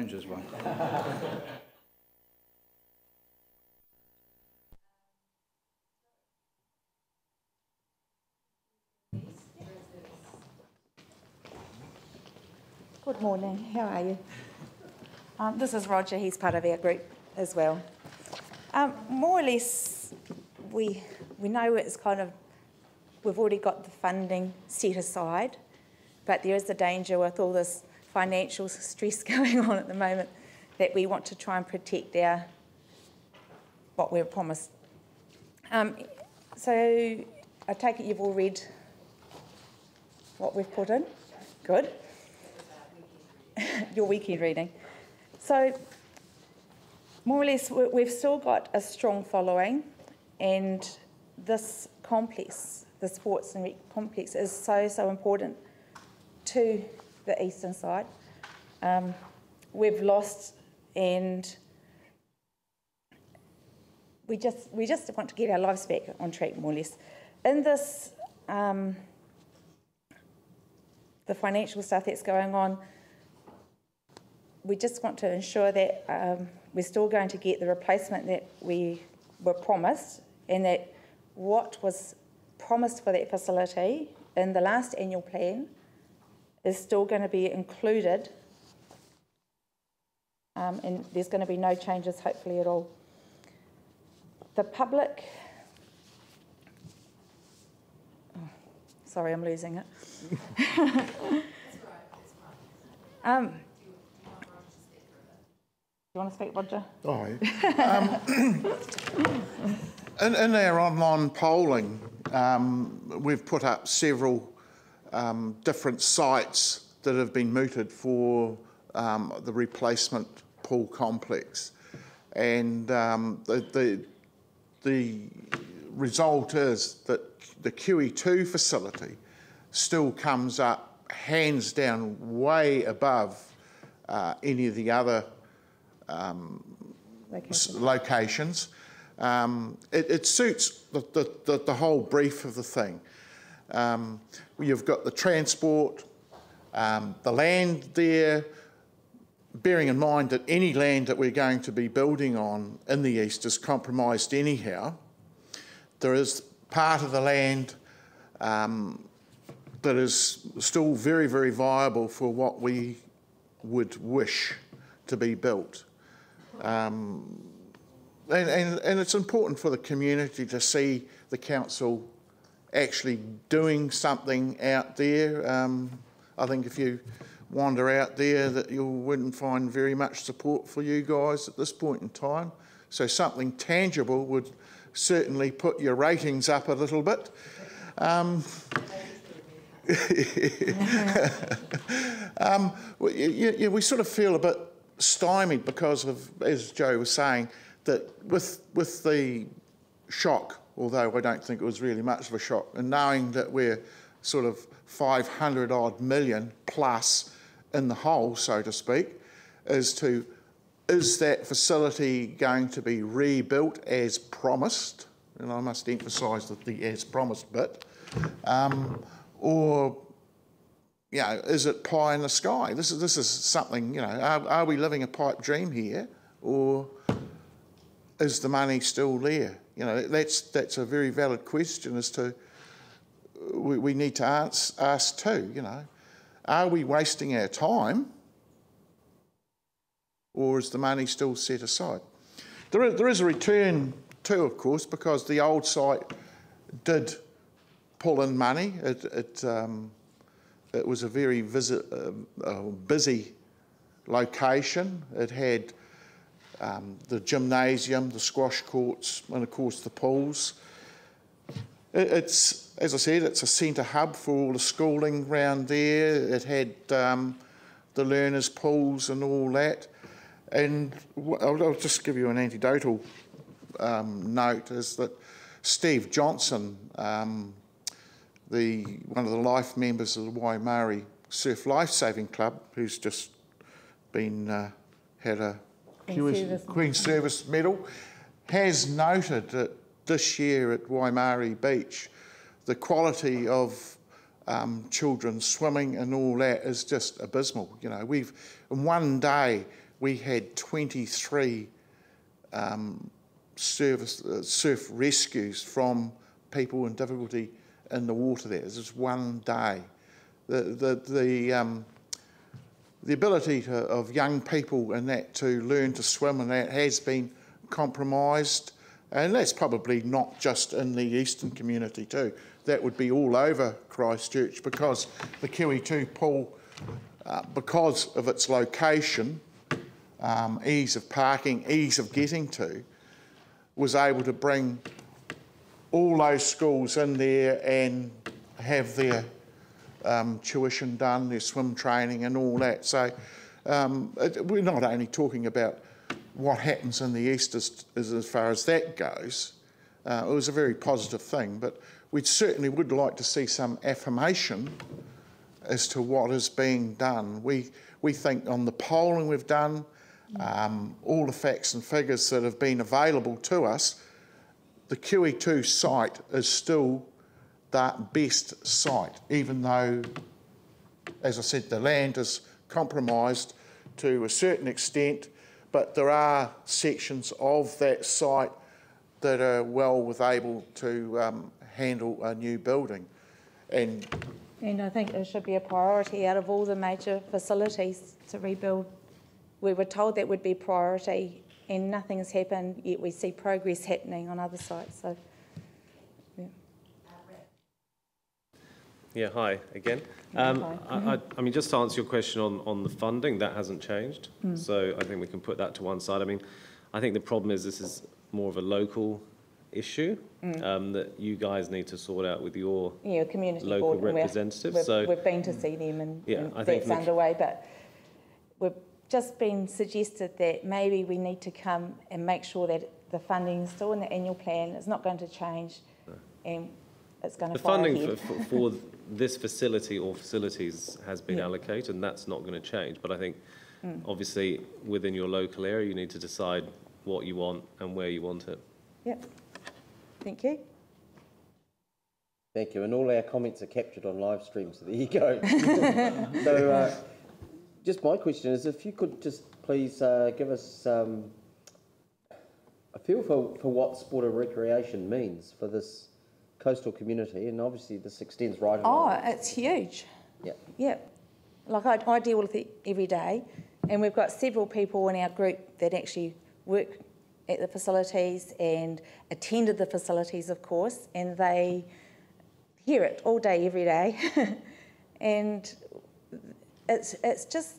Rangers one. Good morning, how are you? This is Roger, he's part of our group as well. More or less, we know it's kind of, we've already got the funding set aside, but there is a danger with all this financial stress going on at the moment that we want to try and protect what we're promised. So I take it you've all read what we've put in? Good. Your weekend reading. So, more or less, we've still got a strong following, and this complex, the sports and rec complex, is so important to the eastern side. We've lost, and we just want to get our lives back on track, more or less. In this, the financial stuff that's going on, we just want to ensure that we're still going to get the replacement that we were promised, and that what was promised for that facility in the last annual plan is still going to be included, and there's going to be no changes hopefully at all. The public, sorry I'm losing it. Do you want to speak, Roger? Oh, in our online polling, we've put up several different sites that have been mooted for the replacement pool complex, and the result is that the QE2 facility still comes up hands down way above any of the other locations. It suits the whole brief of the thing. You've got the transport, the land there, bearing in mind that any land that we're going to be building on in the east is compromised anyhow. There is part of the land that is still very, very viable for what we would wish to be built. And it's important for the community to see the council actually doing something out there. I think if you wander out there that you wouldn't find very much support for you guys at this point in time. So something tangible would certainly put your ratings up a little bit. We sort of feel a bit stymied because of, as Joe was saying, that with the shock, although I don't think it was really much of a shock, and knowing that we're sort of 500 odd million plus in the hole, so to speak, is that facility going to be rebuilt as promised? And I must emphasise that the as promised bit, or is it pie in the sky? This is something, are we living a pipe dream here, or is the money still there? That's a very valid question as to we need to ask too. Are we wasting our time, or is the money still set aside? There is a return too, of course, because the old site did pull in money. It was a very busy location. It had the gymnasium, the squash courts, and of course the pools. It's, as I said, it's a centre hub for all the schooling round there. It had the learners' pools and all that. And I'll just give you an anecdotal note, is that Steve Johnson, one of the life members of the Waimaori Surf Lifesaving Club, who's just been had a Queen's Service Medal, has noted that this year at Waimaori Beach, the quality of children swimming and all that is just abysmal. In one day we had 23 surf rescues from people in difficulty in the water there. This is one day. The ability of young people in that to learn to swim and that has been compromised, and that's probably not just in the eastern community too. That would be all over Christchurch, because the Kiwi2 pool, because of its location, ease of parking, ease of getting to, was able to bring all those schools in there and have their tuition done, their swim training and all that. So we're not only talking about what happens in the east as far as that goes. It was a very positive thing, but we certainly would like to see some affirmation as to what is being done. We think on the polling we've done, all the facts and figures that have been available to us, the Kiwi2 site is still the best site, even though, as I said, the land is compromised to a certain extent, but there are sections of that site that are well able to handle a new building. And I think it should be a priority out of all the major facilities to rebuild. We were told that would be priority, and nothing has happened, yet we see progress happening on other sites. So, yeah. Yeah, hi again. I mean, just to answer your question on the funding, that hasn't changed. So I think we can put that to one side. I mean, I think the problem is this is more of a local issue that you guys need to sort out with your community local board, representatives. We've been to see them, and that's underway, but we've just been suggested that maybe we need to come and make sure that the funding is still in the annual plan. It's not going to change, and it's going to fly ahead. The funding for this facility or facilities has been allocated, and that's not going to change. But I think, obviously, within your local area, you need to decide what you want and where you want it. Yep. Thank you. Thank you. And all our comments are captured on live stream, so there you go. So, just my question is, if you could just please give us a feel for what sport and recreation means for this coastal community, and obviously this extends right along. Oh, it's huge. Yeah. Yeah. Like I deal with it every day, and we've got several people in our group that actually work at the facilities and attended the facilities, of course, and they hear it all day, every day. And it's just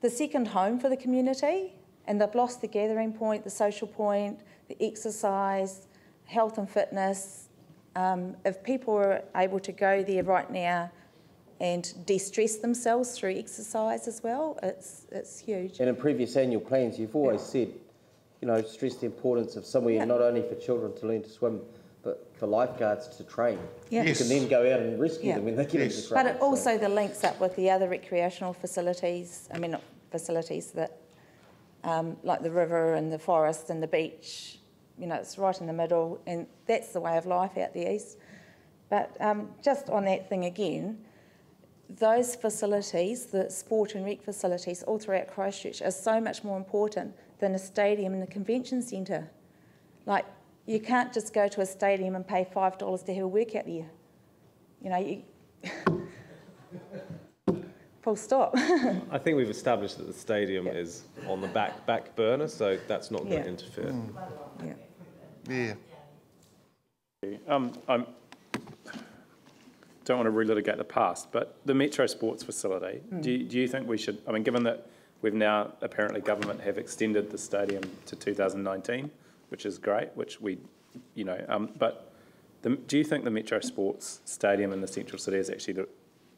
the second home for the community, and they've lost the gathering point, the social point, the exercise, health and fitness. If people are able to go there right now and de-stress themselves through exercise as well, it's huge. And in previous annual plans, you've always said, you know, stress the importance of somewhere not only for children to learn to swim, but for lifeguards to train. Yeah. You can then go out and rescue them when they get into trouble. But it also the links up with the other recreational facilities, I mean not facilities that, like the river and the forest and the beach, you know, it's right in the middle, and that's the way of life out the east. But just on that thing again, those facilities, the sport and rec facilities all throughout Christchurch are so much more important than a stadium and a convention centre. Like, you can't just go to a stadium and pay $5 to have a workout there. You know, full stop. I think we've established that the stadium is on the back burner, so that's not going to interfere. yeah. I don't want to relitigate the past, but the Metro Sports facility, do you think we should, I mean, given that we've now, apparently government have extended the stadium to 2019, which is great, which we, you know, but do you think the Metro Sports Stadium in the central city is actually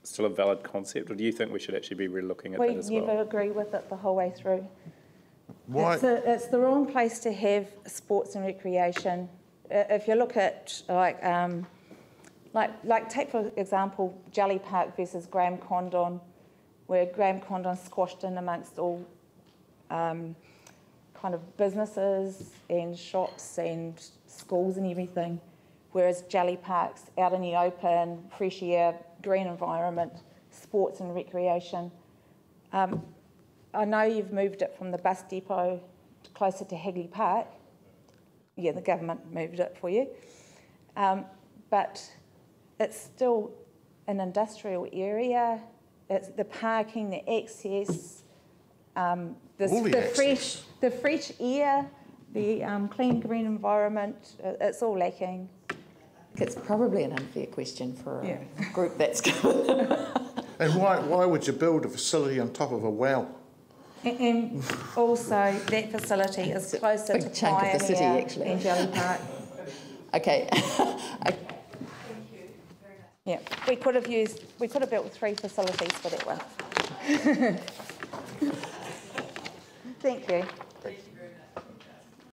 still a valid concept, or do you think we should actually be relooking at that as well? We never agree with it the whole way through. Why? It's the wrong place to have sports and recreation. If you look at like take for example Jelly Park versus Graham Condon, where Graham Condon squashed in amongst all kind of businesses and shops and schools and everything, whereas Jelly Park's out in the open, fresh air, green environment, sports and recreation. I know you've moved it from the bus depot closer to Hagley Park. Yeah, the government moved it for you. But it's still an industrial area. It's the parking, the access, the fresh air, the clean green environment. It's all lacking. It's probably an unfair question for a group that's coming. And why would you build a facility on top of a well? And also, that facility is closer to chunk of the city, Pioneer actually. and Jelly Park. Okay. Yeah, we could have built 3 facilities for that one. Thank you.